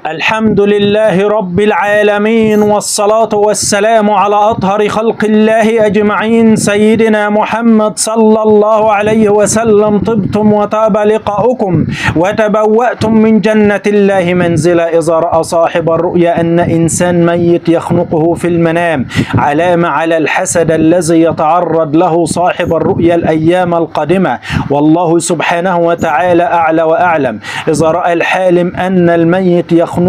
الحمد لله رب العالمين، والصلاة والسلام على أطهر خلق الله أجمعين سيدنا محمد صلى الله عليه وسلم. طبتم وطاب لقاؤكم وتبوأتم من جنة الله منزلا. إذا رأى صاحب الرؤيا أن إنسان ميت يخنقه في المنام علامة على الحسد الذي يتعرض له صاحب الرؤيا الأيام القادمة، والله سبحانه وتعالى أعلى وأعلم. إذا رأى الحالم أن الميت يخنقه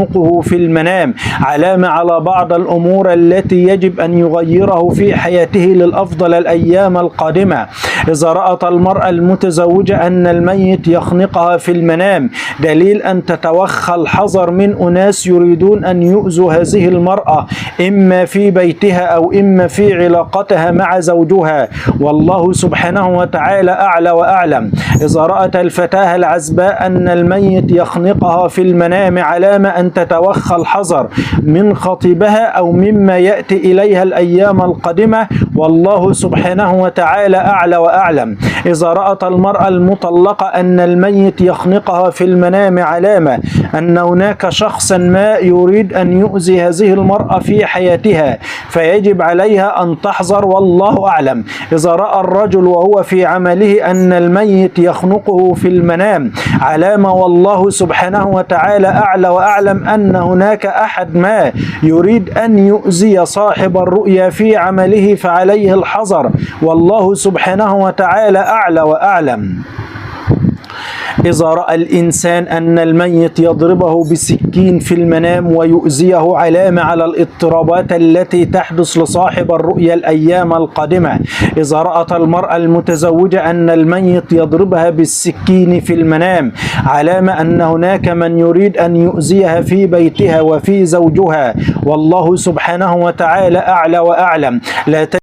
في المنام علامة على بعض الأمور التي يجب أن يغيره في حياته للأفضل الأيام القادمة. إذا رأت المرأة المتزوجة أن الميت يخنقها في المنام دليل أن تتوخى الحذر من أناس يريدون أن يؤذوا هذه المرأة إما في بيتها أو إما في علاقتها مع زوجها، والله سبحانه وتعالى أعلى وأعلم. إذا رأت الفتاة العزباء أن الميت يخنقها في المنام علامة أن تتوخى الحذر من خطيبها أو مما يأتي إليها الأيام القادمة، والله سبحانه وتعالى أعلى وأعلم. إذا رأت المرأة المطلقة أن الميت يخنقها في المنام علامة أن هناك شخصا ما يريد أن يؤذي هذه المرأة في حياتها، فيجب عليها أن تحذر، والله أعلم. إذا رأى الرجل وهو في عمله أن الميت يخنقه في المنام علامة، والله سبحانه وتعالى أعلى وأعلم، أن هناك أحد ما يريد أن يؤذي صاحب الرؤيا في عمله، فعليه الحذر، والله سبحانه وتعالى أعلى وأعلم. إذا رأى الإنسان أن الميت يضربه بسكين في المنام ويؤذيه علامة على الاضطرابات التي تحدث لصاحب الرؤيا الأيام القادمة. إذا رأت المرأة المتزوجة أن الميت يضربها بالسكين في المنام علامة أن هناك من يريد أن يؤذيها في بيتها وفي زوجها، والله سبحانه وتعالى أعلى وأعلم. لا